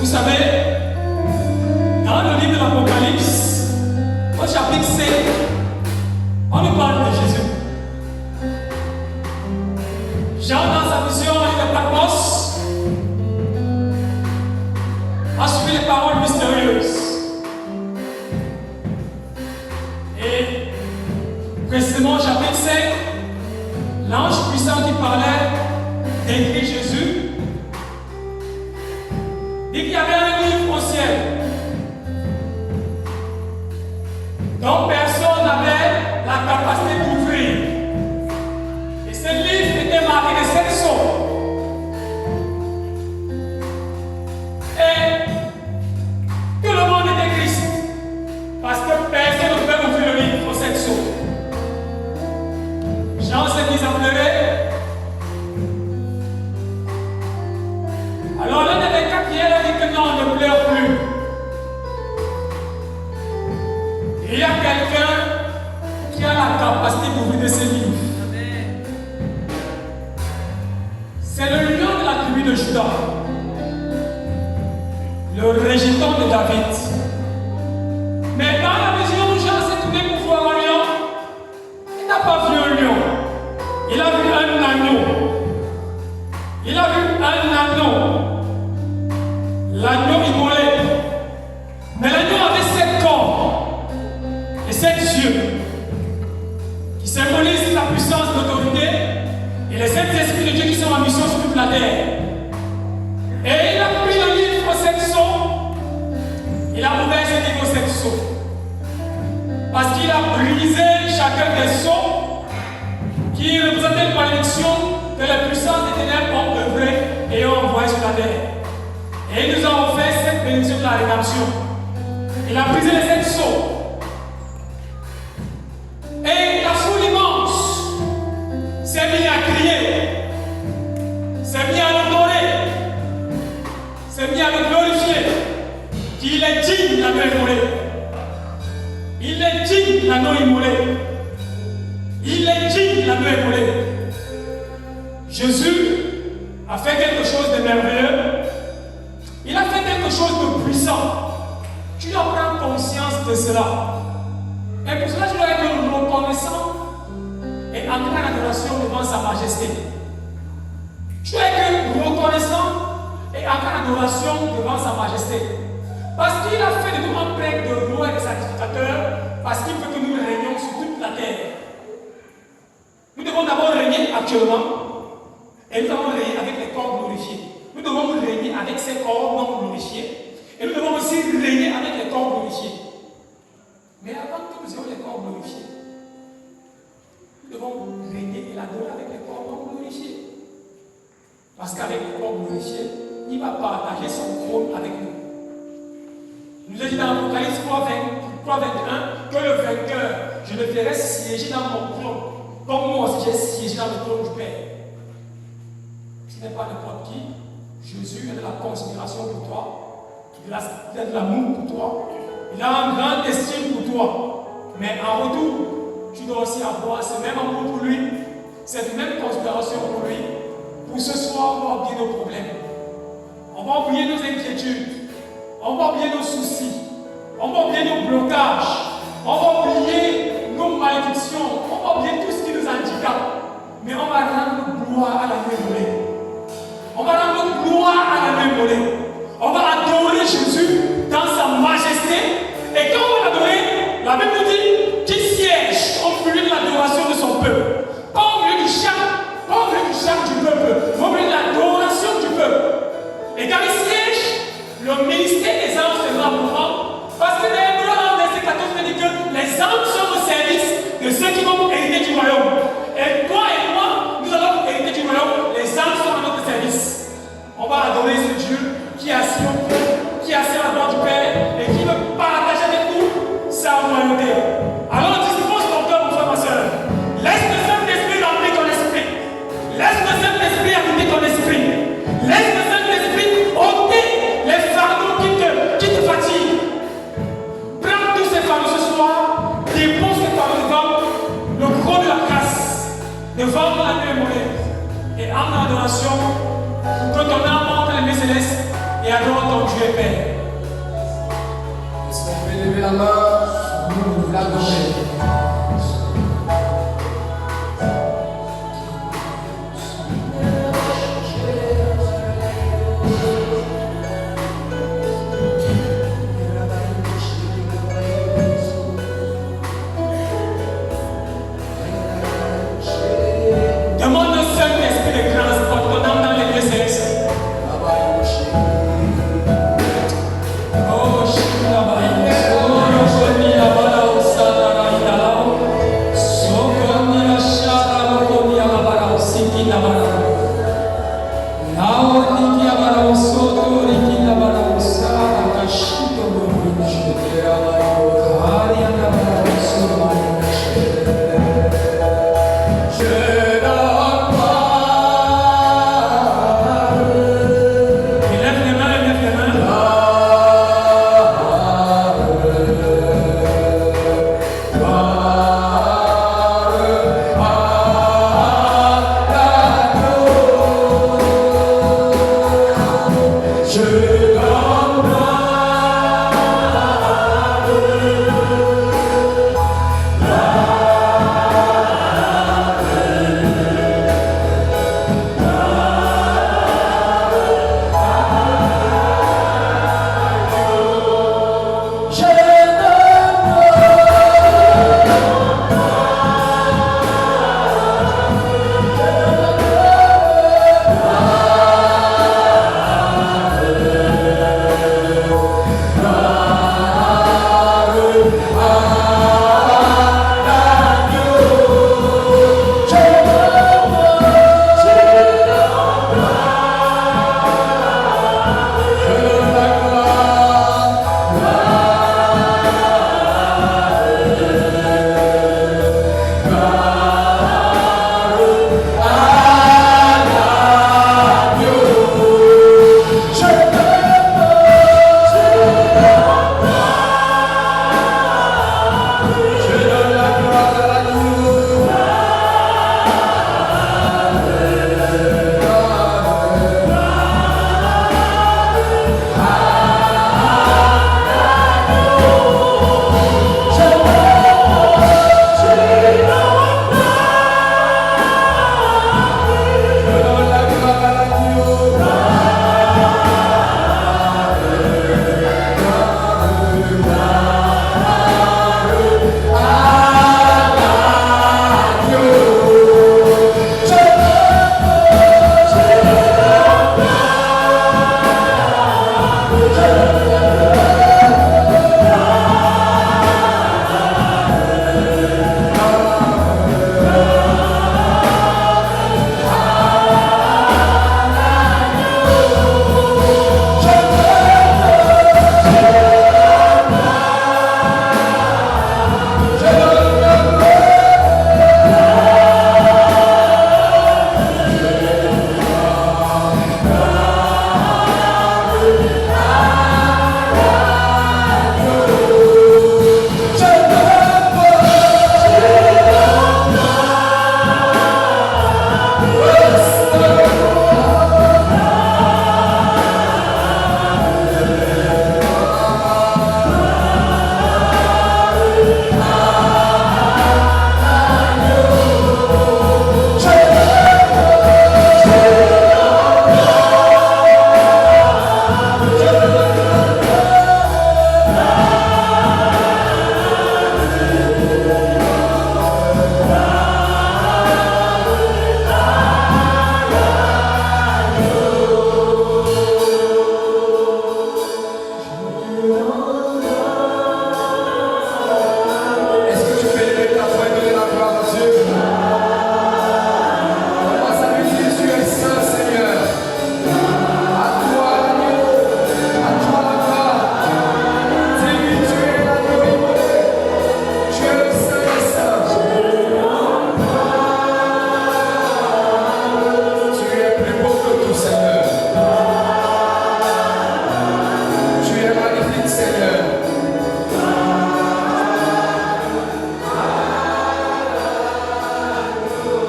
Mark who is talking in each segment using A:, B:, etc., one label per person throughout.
A: Vous savez, dans le livre de l'Apocalypse, au chapitre 5, on nous parle de Jésus. Jean, dans sa vision de Patmos, a suivi les paroles mystérieuses. Et précisément au chapitre 5, l'ange puissant qui parlait décrit Jésus dit qu'il y avait un livre au ciel dont personne n'avait la capacité d'ouvrir. Et ce livre était marqué de 7 sceaux. Et tout le monde était Christ parce que personne ne pouvait ouvrir le livre aux 7 sceaux. Jean s'est mis à pleurer. Alors l'un des quatre qui a dit que non, ne pleure plus. Il y a quelqu'un qui a la capacité d'ouvrir ces livres. C'est le lion de la tribu de Juda, le régiment de David. Mais dans la vision où Jean s'est tourné pour voir un lion, il n'a pas vu un lion. Il a vu un agneau. Il a vu un agneau. L'agneau immolé. Mais l'agneau avait 7 corps et 7 yeux qui symbolisent la puissance, l'autorité et les 7 esprits de Dieu qui sont en mission sur toute la terre. Et il a pris le livre aux 7 sceaux. Il a ouvert ce livre aux 7 sceaux. Parce qu'il a brisé chacun des sceaux qui représentaient une malédiction que les puissances des ténèbres ont œuvré et ont envoyé sur la terre. Et il nous a offert cette bénédiction de la rédemption. Il a brisé les 7 sceaux. Et la foule immense s'est mise à crier, s'est mise à l'adorer, s'est mise à le glorifier. Il est digne de l'agneau immolé. Il est digne de l'agneau immolé. Il est digne de l'agneau immolé. Jésus a fait quelque chose de merveilleux. Il a fait quelque chose de puissant. Tu dois prendre conscience de cela. Et pour cela, tu dois être reconnaissant et entrer en adoration devant sa majesté. Tu dois être reconnaissant et entrer en adoration devant sa majesté. Parce qu'il a fait de nous un prêtre de roi et de sacrificateur, parce qu'il veut que nous régnions sur toute la terre. Nous devons d'abord régner actuellement, et nous devons régner avec les corps glorifiés. Nous devons régner avec ces corps non glorifiés. Et nous devons aussi régner avec les corps glorifiés. Mais avant que nous ayons les corps glorifiés, nous devons régner et l'adorer avec les corps non glorifiés. Parce qu'avec les corps glorifiés, il va partager son trône avec nous. Il nous a dit dans l'Apocalypse 3:21 que le vainqueur, je le ferai siéger dans mon trône, comme moi aussi j'ai siégé dans le trône du Père. Ce n'est pas n'importe qui. Jésus a de la considération pour toi, il a de l'amour pour toi, il a un grand estime pour toi. Mais en retour, tu dois aussi avoir ce même amour pour lui, cette même considération pour lui. Pour ce soir, on va oublier nos problèmes, on va oublier nos inquiétudes, on va oublier nos soucis, on va oublier nos blocages, on va oublier nos malédictions, on va oublier tout ce qui nous handicape. Mais on va rendre gloire à la immolé. On va rendre gloire à la immolé. On va adorer Jésus dans sa majesté. Et quand on va l'adorer, la Bible nous dit qu'il siège au milieu de l'adoration de son peuple. Pas au milieu du chant, pas au milieu du chant du peuple, mais au milieu de l'adoration du peuple. Et quand il siège, le ministère des anges sera mouvant. Parce que dans Hébreux 1, verset 14, on dit que les anges sont au service de ceux qui vont hériter du royaume. Et toi et moi, nous allons hériter du royaume. Les anges sont à notre service. On va adorer ce Dieu qui est assis au trône, qui est assis à la droite du Père et qui veut partager avec nous sa royauté. Alors dispose ton cœur, mon frère, ma soeur. Laisse le Saint-Esprit remplir ton esprit. Laisse le Saint-Esprit habiter ton esprit. Laisse le Saint-Esprit ôter les fardeaux qui te fatiguent. Prends tous ces fardeaux ce soir, dépose ces fardeaux devant le trône de la grâce, devant la mémoire et en adoration, que ton âme monte à la céleste et adore ton Dieu. l'adorer, Père.
B: Est-ce qu'on peut lever la main pour l'adorer?
A: Demande au Saint-Esprit de transporter ton âme dans les deux sexes. Oh,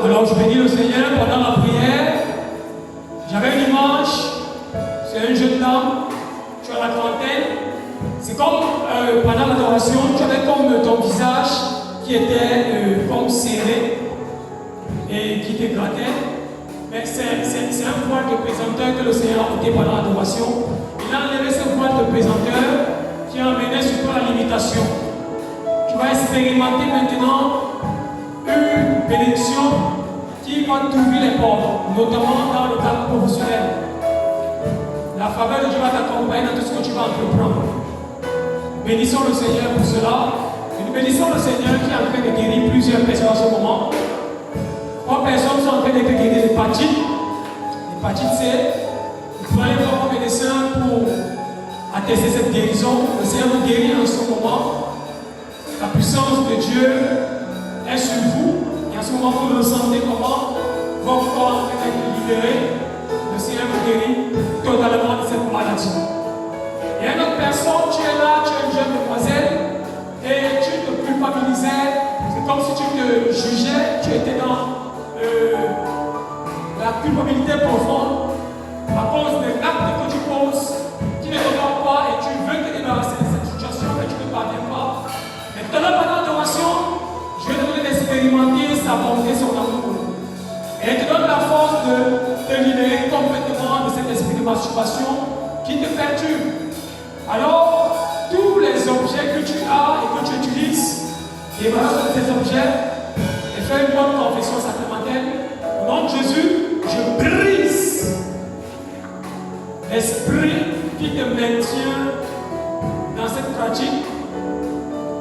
A: Alors je bénis le Seigneur pendant la prière. J'avais une image, c'est une jeune dame. Tu tu as la trentaine, c'est comme pendant l'adoration, tu avais comme ton visage qui était comme serré et qui te grattait. Mais c'est un voile de présenteur que le Seigneur a ôté pendant l'adoration. Il a enlevé ce voile de présenteur qui a amené sur toi la limitation. Tu vas expérimenter maintenant une bénédiction qui va t'ouvrir les portes, notamment dans le cadre professionnel. La faveur de Dieu va t'accompagner dans tout ce que tu vas entreprendre. Bénissons le Seigneur pour cela. Et nous bénissons le Seigneur qui est en train de guérir plusieurs personnes en ce moment. 3 personnes sont en train de guérir l'hépatite. L'hépatite C. Vous pouvez aller voir vos médecins pour attester cette guérison. Le Seigneur vous guérit en ce moment. La puissance de Dieu est sur vous. Et en ce moment, vous ressentez comment votre corps est en train d'être libéré. Le Seigneur vous guérit totalement de cette maladie. Il y a une autre personne, tu es là, tu es une jeune demoiselle et tu te culpabilisais. C'est comme si tu te jugeais, tu étais dans la culpabilité profonde à cause de l'acte que tu poses qui ne t'honore pas et tu veux te débarrasser de cette situation mais tu ne parviens pas. Mais tout à l'heure, pendant l'adoration, je vais te donner d'expérimenter sa bonté, son amour. Et elle te donne la force de te libérer complètement de cet esprit de masturbation qui te perturbe. Alors, tous les objets que tu as et que tu utilises, débarrasse de ces objets et fais une bonne confession sacramentelle. Au nom de Jésus, je brise l'esprit qui te maintient dans cette pratique.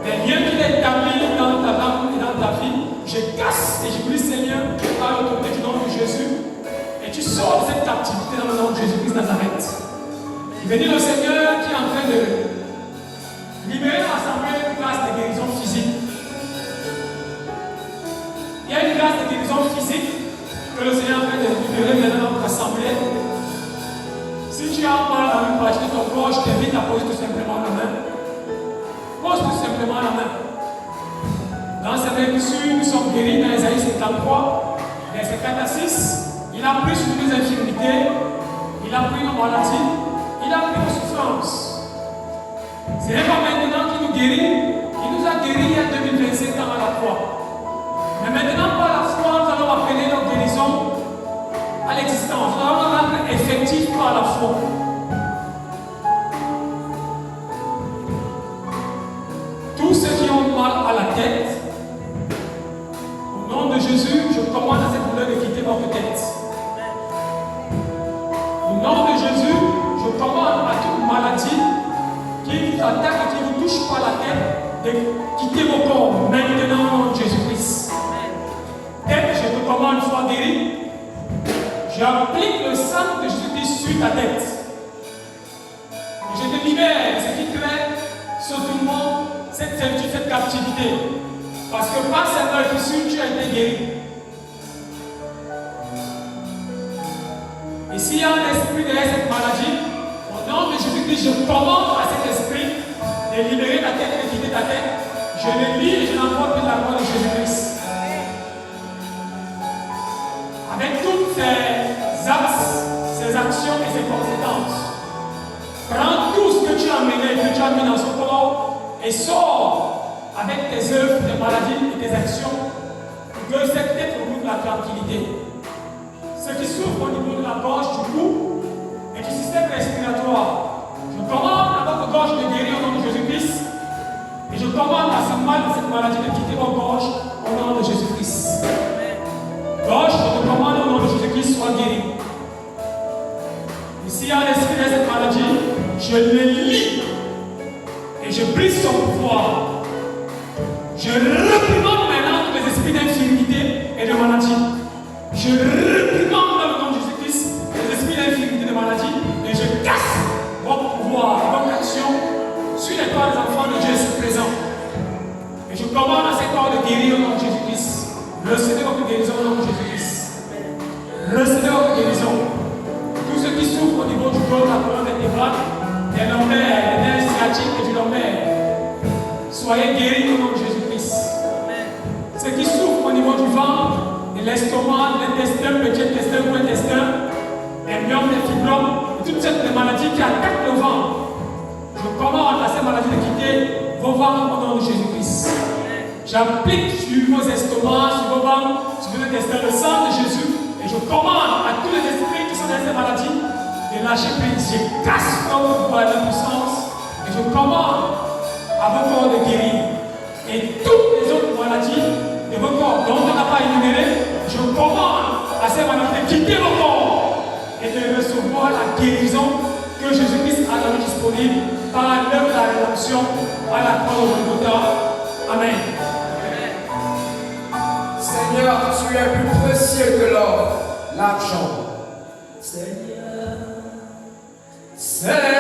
A: Les liens qu'il a établis dans ta âme et dans ta vie, je casse et je brise ces liens par l'autorité du nom de Jésus. Et tu sors de cette captivité dans le nom de Jésus-Christ Nazareth. Bénis le Seigneur qui est en train de libérer l'assemblée une grâce de guérison physique. Il y a une grâce de guérison physique que le Seigneur est en train de libérer maintenant dans notre assemblée. Si tu as mal dans une partie de ton corps, je t'invite à poser tout simplement la main. Pose tout simplement la main. Dans cette lecture, nous sommes guéris dans Isaïe 53, verset 4 à 6. Il a pris sur nos infirmités, il a pris nos maladies, il a pris nos souffrances. Ce n'est pas maintenant qu'il nous guérit, il nous a guéris il y a 2025 ans à la croix. Mais maintenant, par la foi, nous allons appeler notre guérison à l'existence. Nous allons la rendre effective par la foi. Tous ceux qui ont mal à la tête, au nom de Jésus, je commande à cette douleur de quitter votre tête. Au nom de Jésus, je commande à toute maladie qui vous attaque et qui vous touche par la tête de quitter vos corps maintenant au nom de Jésus-Christ. Tête, je te commande, sois guéri. J'applique le sang de Jésus-Christ sur ta tête. Et je te libère ce qui crée ce tourment, cette servitude, cette captivité. Parce que par cette meurtrissure, tu as été guéri. Et s'il y a un esprit derrière cette maladie, au nom de Jésus-Christ, je commande à cet esprit de libérer ta tête et de quitter ta tête. Je le lis et je l'envoie plus la croix de Jésus-Christ. Avec toutes ces axes, ces actions et ces conséquences, prends tout ce que tu as mené, que tu as mis dans ce corps et sors avec tes œuvres, tes maladies et tes actions, que cette tête retrouve la tranquillité. Ceux qui souffrent au niveau de la gorge, du cou et du système respiratoire, je commande à votre gorge de guérir au nom de Jésus-Christ et je commande à ce mal, à cette maladie de quitter vos gorges au nom de Jésus-Christ. Gorge, je te commande au nom de Jésus-Christ, sois guéri. Et s'il y a un esprit de cette maladie, je le lis et je brise son pouvoir. Je réprimande maintenant tous les esprits d'infirmité et de maladie. Je réprimande dans le nom de Jésus-Christ les esprits d'infirmité et de maladie et je casse votre pouvoir, votre action sur les corps des enfants de Dieu ici présents. Et je commande à ces corps de guérir au nom de Jésus-Christ. Recevez votre guérison au nom de Jésus-Christ. Recevez votre guérison. Tous ceux qui souffrent au niveau du corps, la colonne vertébrale, des lombaires, des nerfs sciatiques et du lombaire, soyez guéris au nom de Jésus-Christ. Ceux qui souffrent au niveau du ventre, de l'estomac, de l'intestin, petit intestin, gros intestin, des myomes, des fibromes, et toutes ces maladies qui attaquent le ventre, reprendre au nom de Jésus-Christ. J'applique sur vos estomacs, sur vos ventres, sur vos intestins le sang de Jésus. Et je commande à tous les esprits qui sont dans ces maladies de lâcher prise. Je casse votre pouvoir de puissance. Et je commande à vos corps de guérir. Et toutes les autres maladies de vos corps dont on n'a pas énuméré, je commande à ces maladies de quitter vos corps et de recevoir la guérison que Jésus-Christ a rendu disponible par l'œuvre de la rédemption à la croix de Golgotha. Amen.
B: Seigneur, tu es plus précieux que l'or, l'argent. Seigneur, Seigneur.